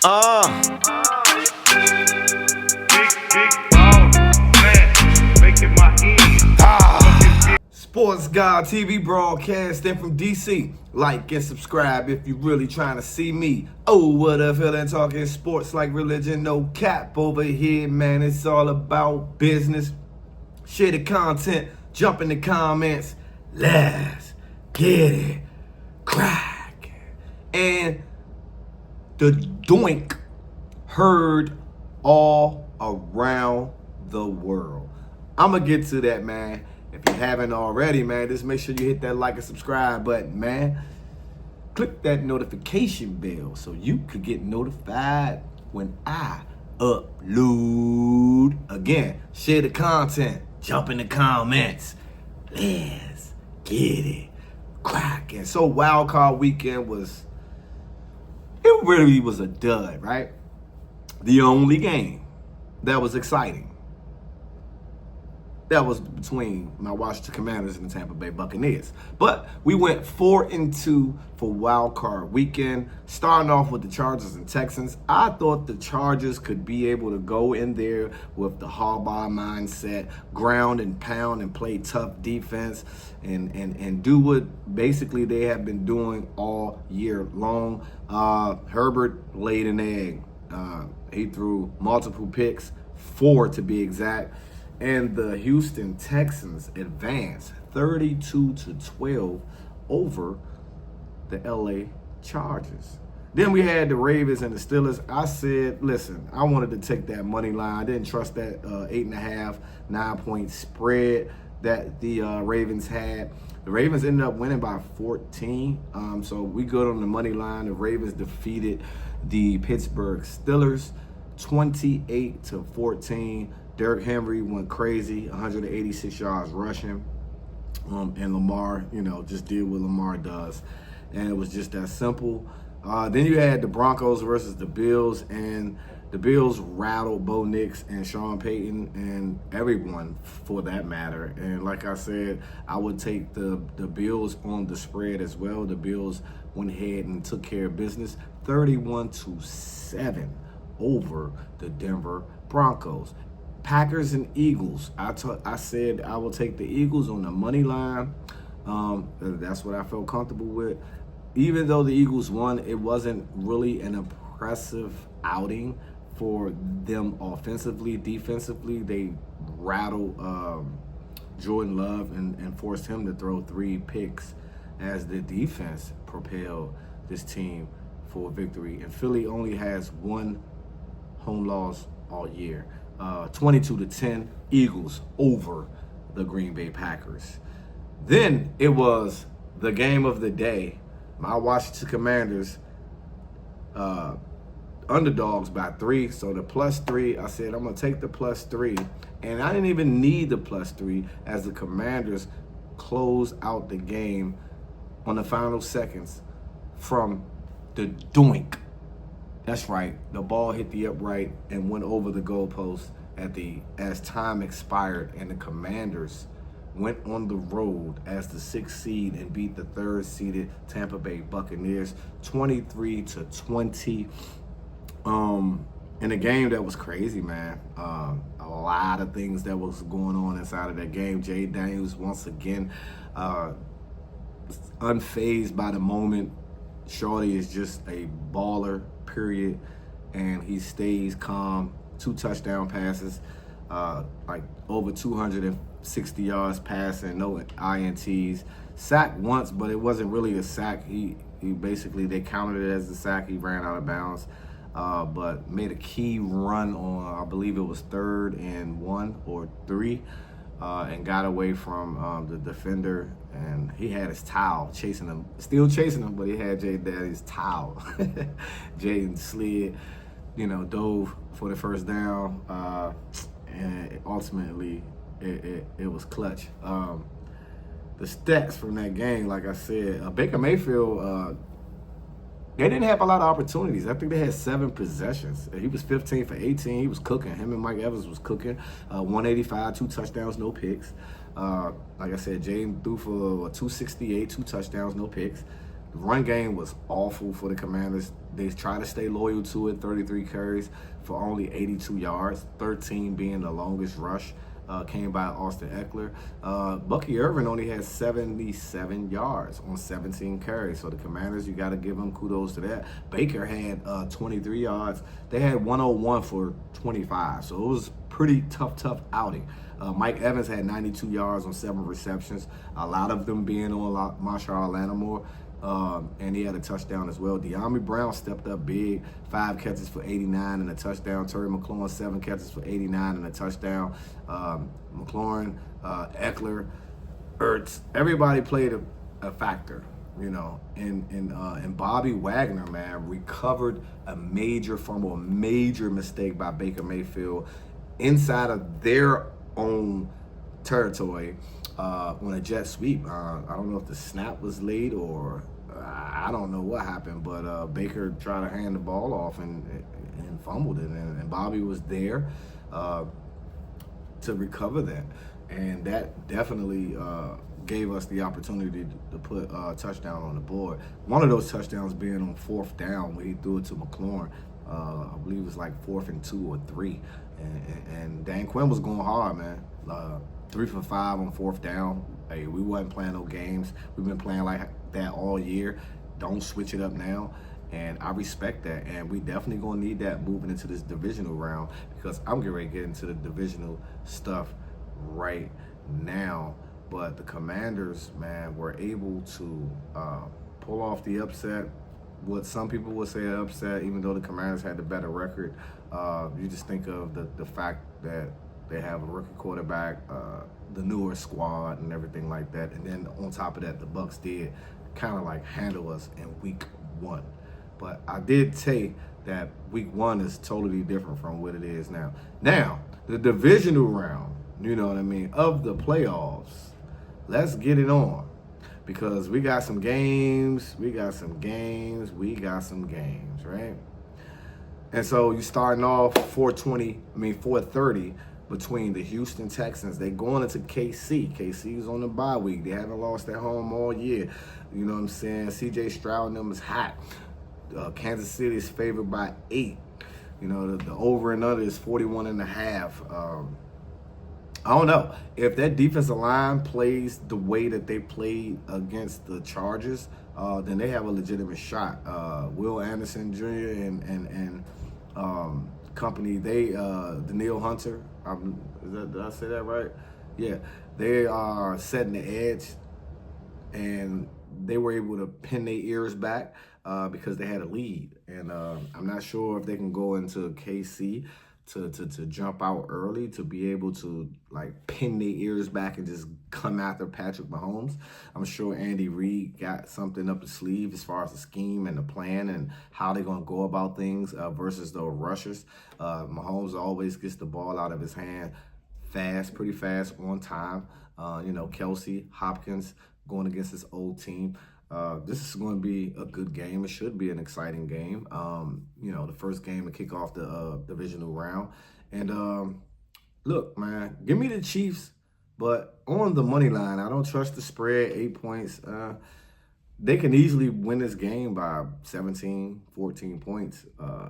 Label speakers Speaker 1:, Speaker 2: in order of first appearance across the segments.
Speaker 1: Uh, Sports God TV broadcasting from DC. Like and subscribe if you really trying to see me. Oh, what a feeling talking sports like religion. No cap over here, man. It's all about business. Share the content. Jump in the comments. Let's get it crack. And the doink heard all around the world. I'm going to get to that, man. If you haven't already, man, just make sure you hit that like and subscribe button, man. Click that notification bell so you could get notified when I upload. Again, share the content. Jump in the comments. Let's get it cracking. So wild card weekend it really was a dud, right? The only game that was exciting, that was between my Washington Commanders and the Tampa Bay Buccaneers. But we went 4-2 for wild card weekend, starting off with the Chargers and Texans. I thought the Chargers could be able to go in there with the Harbaugh mindset, ground and pound and play tough defense and do what basically they have been doing all year long. Herbert laid an egg. He threw multiple picks, 4 to be exact. And the Houston Texans advanced 32-12 over the LA Chargers. Then we had the Ravens and the Steelers. I said, listen, I wanted to take that money line. I didn't trust that 8.5, 9-point spread that the Ravens had. The Ravens ended up winning by 14. So we good on the money line. The Ravens defeated the Pittsburgh Steelers 28-14. Derrick Henry went crazy, 186 yards rushing. And Lamar, just did what Lamar does. And it was just that simple. Then you had the Broncos versus the Bills, and the Bills rattled Bo Nix and Sean Payton and everyone for that matter. And like I said, I would take the Bills on the spread as well. The Bills went ahead and took care of business, 31-7 over the Denver Broncos. Packers and Eagles. I said I will take the Eagles on the money line. That's what I felt comfortable with. Even though the Eagles won, it wasn't really an impressive outing for them offensively. Defensively, they rattled Jordan Love and forced him to throw 3 picks as the defense propelled this team for victory. And Philly only has 1 home loss all year. 22-10 Eagles over the Green Bay Packers. Then it was the game of the day. My Washington Commanders underdogs by 3. So the +3, I said I'm going to take the +3. And I didn't even need the +3 as the Commanders closed out the game on the final seconds from the doink. That's right. The ball hit the upright and went over the goalpost as time expired, and the Commanders went on the road as the 6th seed and beat the 3rd seeded Tampa Bay Buccaneers 23-20. In a game that was crazy, man. A lot of things that was going on inside of that game. Jay Daniels once again unfazed by the moment. Shorty is just a baller, period, and he stays calm. 2 touchdown passes, like over 260 yards passing, no INTs. Sacked once, but it wasn't really a sack. He basically, they counted it as a sack. He ran out of bounds, but made a key run on, I believe it was 3rd and 1 or 3. And got away from the defender, and he had his towel chasing him, still chasing him, but he had Jay Daddy's towel. Jaden slid, dove for the first down, and ultimately it was clutch. The stats from that game, like I said, Baker Mayfield, they didn't have a lot of opportunities. I think they had 7 possessions. He was 15 for 18. He was cooking. Him and Mike Evans was cooking. 185, 2 touchdowns, no picks. Like I said, Jaden threw for 268, 2 touchdowns, no picks. The run game was awful for the Commanders. They tried to stay loyal to it, 33 carries for only 82 yards, 13 being the longest rush. Came by Austin Eckler. Bucky Irvin only had 77 yards on 17 carries. So the Commanders, you got to give them kudos to that. Baker had 23 yards. They had 101 for 25. So it was pretty tough outing. Mike Evans had 92 yards on 7 receptions. A lot of them being on Marshall Lattimore. And he had a touchdown as well. De'Ami Brown stepped up big, 5 catches for 89 and a touchdown. Terry McLaurin, 7 catches for 89 and a touchdown. McLaurin, Eckler, Ertz, everybody played a factor, you know. And Bobby Wagner, man, recovered a major fumble, a major mistake by Baker Mayfield inside of their own territory. On a jet sweep. I don't know if the snap was late or I don't know what happened, but Baker tried to hand the ball off and fumbled it, and Bobby was there to recover that, and that definitely gave us the opportunity to put a touchdown on the board. One of those touchdowns being on 4th down where he threw it to McLaurin. I believe it was like 4th and 2 or 3, and Dan Quinn was going hard, man. 3 for 5 on 4th down. Hey, we wasn't playing no games. We've been playing like that all year. Don't switch it up now. And I respect that. And we definitely gonna need that moving into this divisional round, because I'm getting ready to get into the divisional stuff right now. But the Commanders, man, were able to pull off the upset. What some people would say an upset, even though the Commanders had the better record. You just think of the fact that they have a rookie quarterback, the newer squad and everything like that. And then on top of that, the Bucs did kind of like handle us in week 1. But I did say that week 1 is totally different from what it is now. Now, the divisional round, you know what I mean, of the playoffs, let's get it on. Because we got some games, right? And so you starting off 4:30 between the Houston Texans. They going into KC. KC's on the bye week. They haven't lost at home all year. You know what I'm saying? CJ Stroud and them is hot. Kansas City is favored by 8. You know, the over and under is 41.5. I don't know. If that defensive line plays the way that they played against the Chargers, then they have a legitimate shot. Will Anderson Jr. and company, Daniil Hunter, did I say that right? Yeah, they are setting the edge, and they were able to pin their ears back because they had a lead. And I'm not sure if they can go into KC to jump out early to be able to like pin their ears back and just come after Patrick Mahomes. I'm sure Andy Reid got something up his sleeve as far as the scheme and the plan and how they're going to go about things versus the rushers. Mahomes always gets the ball out of his hand fast, pretty fast, on time. You know, Kelsey, Hopkins going against his old team. This is going to be a good game. It should be an exciting game. You know, the first game to kick off the divisional round. And look, man, give me the Chiefs, but on the money line, I don't trust the spread, 8 points. They can easily win this game by 17, 14 points,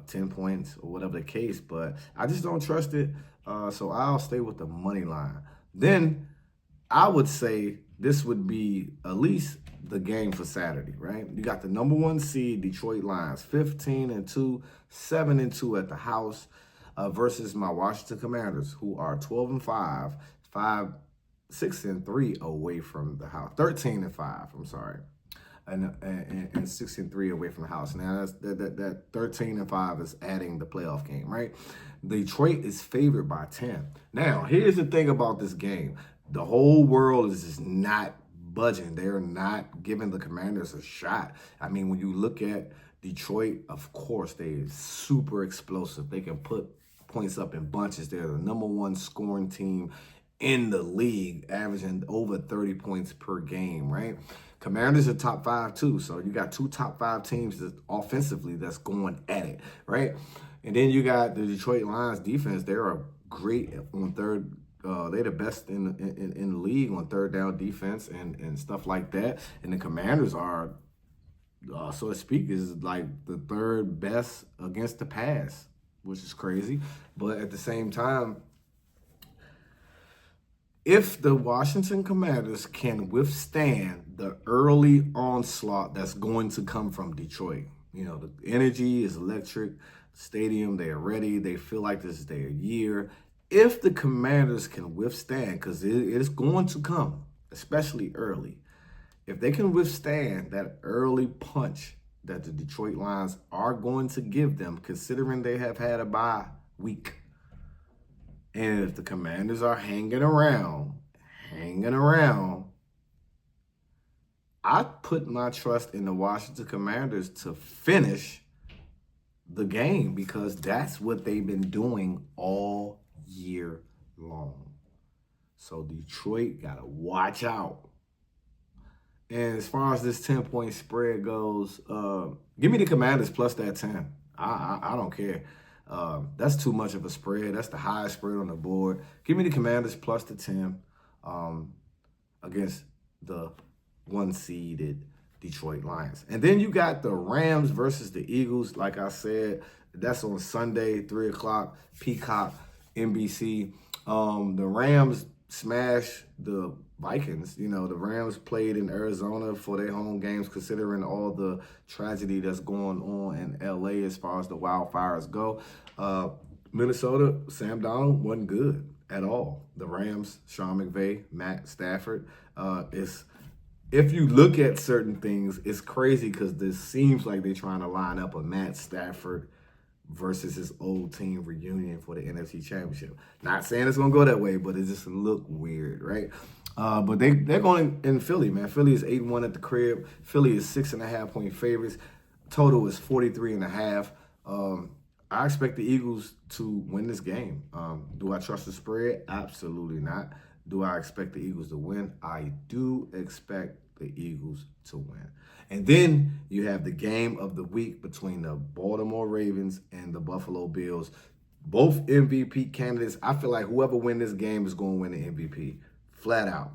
Speaker 1: 10 points, or whatever the case, but I just don't trust it. So I'll stay with the money line. Then I would say this would be at least the game for Saturday, right? You got the number 1 seed, Detroit Lions, 15-2, 7-2 at the house, versus my Washington Commanders, who are 12-5, 6-3 away from the house, 13-5. I'm sorry, and 6-3 away from the house. Now that's that 13-5 is adding the playoff game, right? Detroit is favored by 10. Now here's the thing about this game: the whole world is just not budging. They're not giving the Commanders a shot. I mean, when you look at Detroit, of course, they're super explosive. They can put points up in bunches. They're the number 1 scoring team in the league, averaging over 30 points per game, right? Commanders are top 5 too. So you got 2 top 5 teams that offensively that's going at it, right? And then you got the Detroit Lions defense. They're great on third. They're the best in the league on third down defense and stuff like that. And the Commanders are so to speak, is like the third best against the pass, which is crazy. But at the same time, if the Washington Commanders can withstand the early onslaught that's going to come from Detroit, the energy is electric, stadium, they're ready, they feel like this is their year. If the Commanders can withstand, because it is going to come, especially early, if they can withstand that early punch that the Detroit Lions are going to give them, considering they have had a bye week, and if the Commanders are hanging around, I put my trust in the Washington Commanders to finish the game because that's what they've been doing all year long. So Detroit got to watch out. And as far as this 10-point spread goes, give me the Commanders plus that 10. I don't care. That's too much of a spread. That's the highest spread on the board. Give me the Commanders plus the 10 against the one-seeded Detroit Lions. And then you got the Rams versus the Eagles. Like I said, that's on Sunday, 3 o'clock, Peacock, NBC. The Rams smashed the Vikings. The Rams played in Arizona for their home games, considering all the tragedy that's going on in LA as far as the wildfires go. Minnesota, Sam Darnold wasn't good at all. The Rams, Sean McVay, Matt Stafford, if you look at certain things, it's crazy because this seems like they're trying to line up a Matt Stafford versus his old team reunion for the NFC Championship. Not saying it's going to go that way, but it just look weird, right? But they're going in Philly, man. Philly is 8-1 at the crib. Philly is 6.5-point favorites. Total is 43.5. I expect the Eagles to win this game. Do I trust the spread? Absolutely not. Do I expect the Eagles to win? I do expect the Eagles to win. And then you have the game of the week between the Baltimore Ravens and the Buffalo Bills. Both MVP candidates. I feel like whoever wins this game is going to win the MVP. Flat out.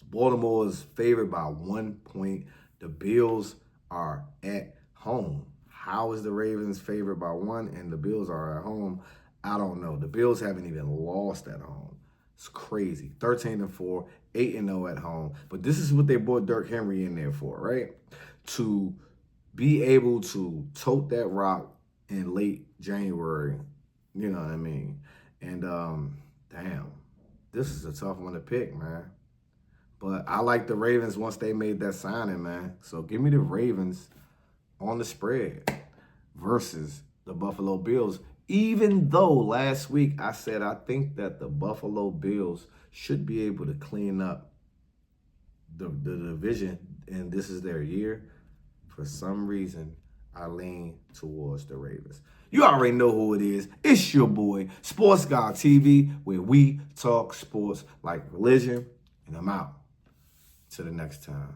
Speaker 1: Baltimore is favored by 1 point. The Bills are at home. How is the Ravens favored by 1 and the Bills are at home? I don't know. The Bills haven't even lost at home. It's crazy. 13-4, 8-0 at home. But this is what they brought Derrick Henry in there for, right? To be able to tote that rock in late January. You know what I mean? And damn, this is a tough one to pick, man. But I like the Ravens once they made that signing, man. So give me the Ravens on the spread versus the Buffalo Bills. Even though last week I said I think that the Buffalo Bills should be able to clean up the division and this is their year, for some reason I lean towards the Ravens. You already know who it is. It's your boy, Sports Guy TV, where we talk sports like religion, and I'm out. Till the next time.